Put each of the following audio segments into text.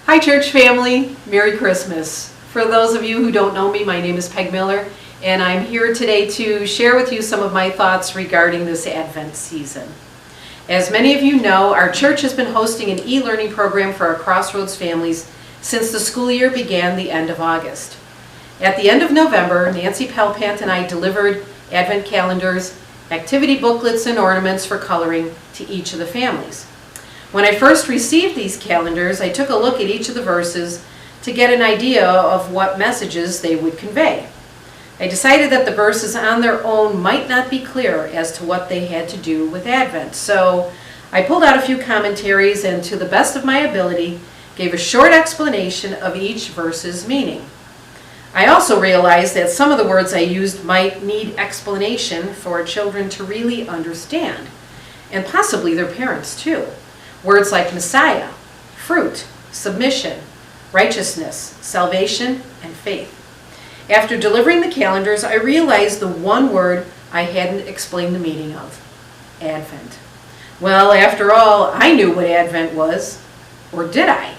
Hi church family, Merry Christmas. For those of you who don't know me, my name is Peg Miller, and I'm here today to share with you some of my thoughts regarding this Advent season. As many of you know, our church has been hosting an e-learning program for our Crossroads families since the school year began the end of August. At the end of November, Nancy Pelpant and I delivered Advent calendars, activity booklets, and ornaments for coloring to each of the families. When I first received these calendars, I took a look at each of the verses to get an idea of what messages they would convey. I decided that the verses on their own might not be clear as to what they had to do with Advent, so I pulled out a few commentaries and, to the best of my ability, gave a short explanation of each verse's meaning. I also realized that some of the words I used might need explanation for children to really understand, and possibly their parents too. Words like Messiah, fruit, submission, righteousness, salvation, and faith. After delivering the calendars, I realized the one word I hadn't explained the meaning of: Advent. Well, after all, I knew what Advent was. Or did I?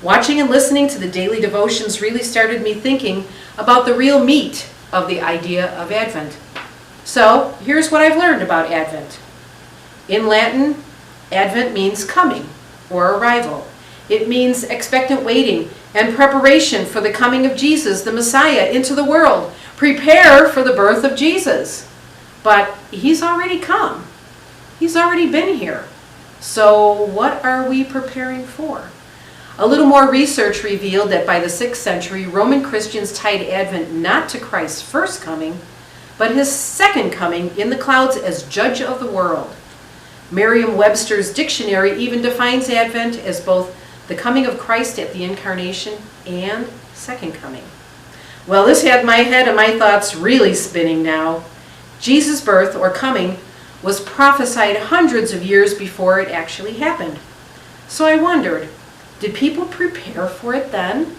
Watching and listening to the daily devotions really started me thinking about the real meat of the idea of Advent. So, here's what I've learned about Advent. In Latin, Advent means coming or arrival. It means expectant waiting and preparation for the coming of Jesus, the Messiah, into the world. Prepare for the birth of Jesus. But he's already come. He's already been here. So what are we preparing for? A little more research revealed that by the 6th century, Roman Christians tied Advent not to Christ's first coming, but his second coming in the clouds as judge of the world. Merriam-Webster's dictionary even defines Advent as both the coming of Christ at the Incarnation and second coming. Well, this had my head and my thoughts really spinning now. Jesus' birth or coming was prophesied hundreds of years before it actually happened. So I wondered, did people prepare for it then?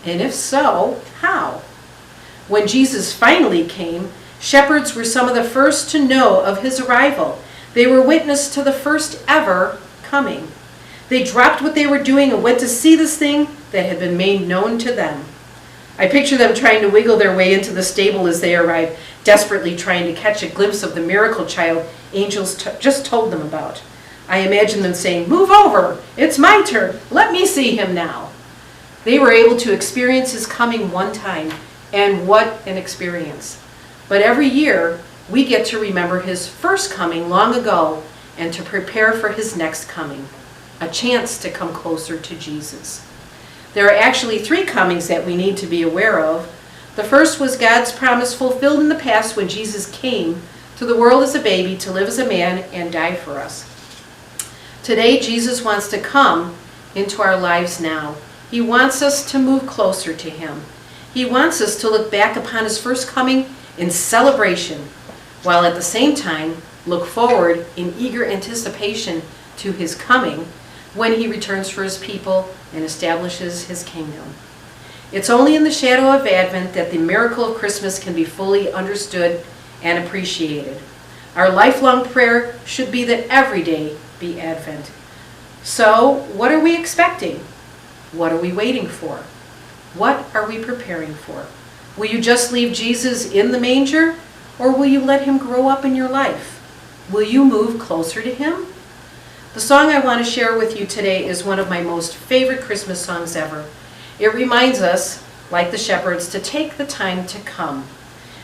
And if so, how? When Jesus finally came, shepherds were some of the first to know of his arrival. They were witness to the first ever coming. They dropped what they were doing and went to see this thing that had been made known to them. I picture them trying to wiggle their way into the stable as they arrived, desperately trying to catch a glimpse of the miracle child angels just told them about. I imagine them saying, "Move over, it's my turn, let me see him now." They were able to experience his coming one time, and what an experience. But every year, we get to remember his first coming long ago and to prepare for his next coming, a chance to come closer to Jesus. There are actually 3 comings that we need to be aware of. The first was God's promise fulfilled in the past when Jesus came to the world as a baby to live as a man and die for us. Today, Jesus wants to come into our lives now. He wants us to move closer to him. He wants us to look back upon his first coming in celebration, while at the same time look forward in eager anticipation to his coming when he returns for his people and establishes his kingdom. It's only in the shadow of Advent that the miracle of Christmas can be fully understood and appreciated. Our lifelong prayer should be that every day be Advent. So, what are we expecting? What are we waiting for? What are we preparing for? Will you just leave Jesus in the manger? Or will you let him grow up in your life? Will you move closer to him? The song I want to share with you today is one of my most favorite Christmas songs ever. It reminds us, like the shepherds, to take the time to come.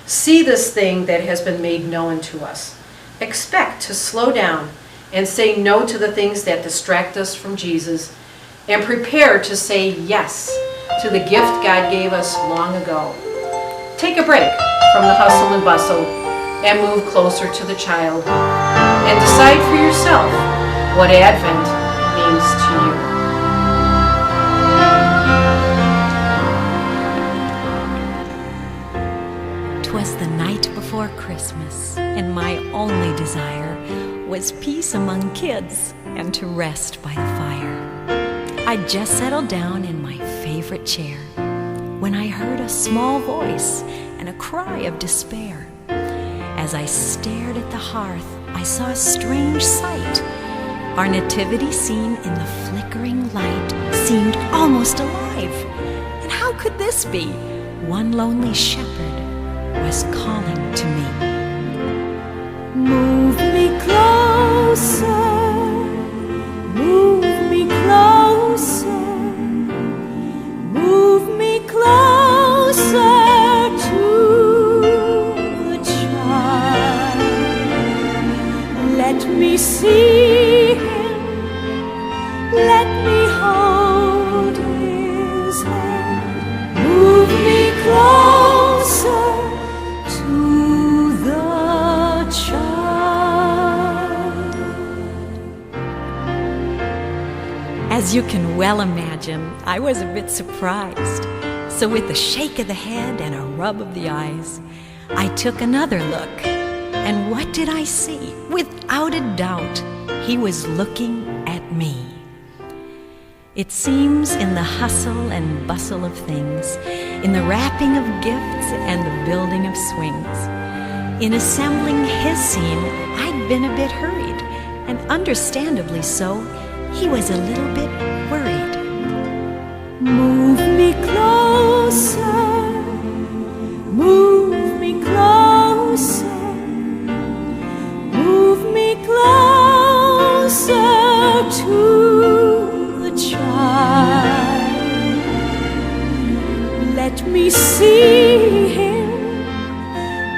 See this thing that has been made known to us. Expect to slow down and say no to the things that distract us from Jesus, and prepare to say yes to the gift God gave us long ago. Take a break from the hustle and bustle and move closer to the child, and decide for yourself what Advent means to you. 'Twas the night before Christmas, and my only desire was peace among kids and to rest by the fire. I'd just settled down in my favorite chair when I heard a small voice and a cry of despair. As I stared at the hearth, I saw a strange sight. Our nativity seen in the flickering light seemed almost alive. And how could this be? One lonely shepherd was calling to me. Move me closer, move me closer, move me closer to the child. Let me see him, let me hold his hand. Move me closer to the child. As you can well imagine, I was a bit surprised. So with a shake of the head and a rub of the eyes, I took another look. And what did I see? Without a doubt, he was looking at me. It seems in the hustle and bustle of things, in the wrapping of gifts and the building of swings, in assembling his scene, I'd been a bit hurried, and understandably so, he was a little bit worried. Move me closer, move me closer, move me closer to the child. Let me see him,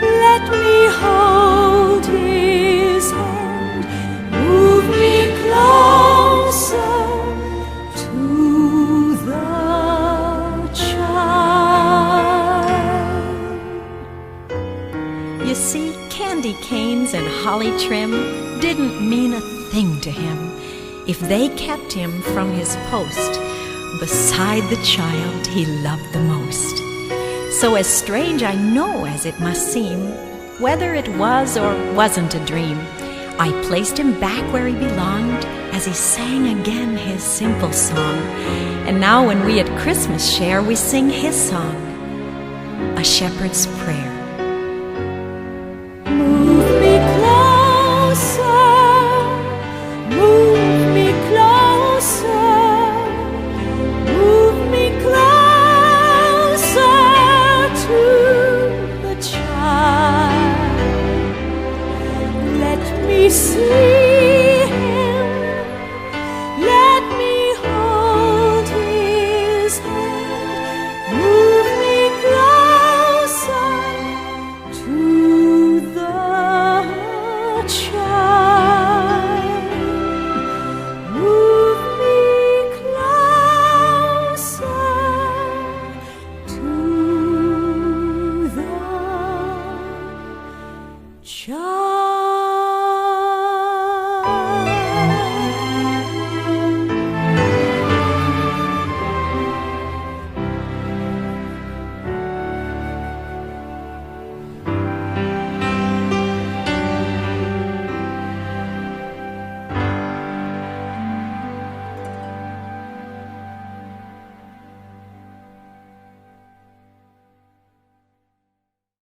let me hold his hand. Move me closer to the child. You see, candy canes and holly trim didn't mean a thing to him if they kept him from his post beside the child he loved the most. So as strange I know as it must seem, whether it was or wasn't a dream, I placed him back where he belonged as he sang again his simple song. And now when we at Christmas share, we sing his song, A Shepherd's Prayer.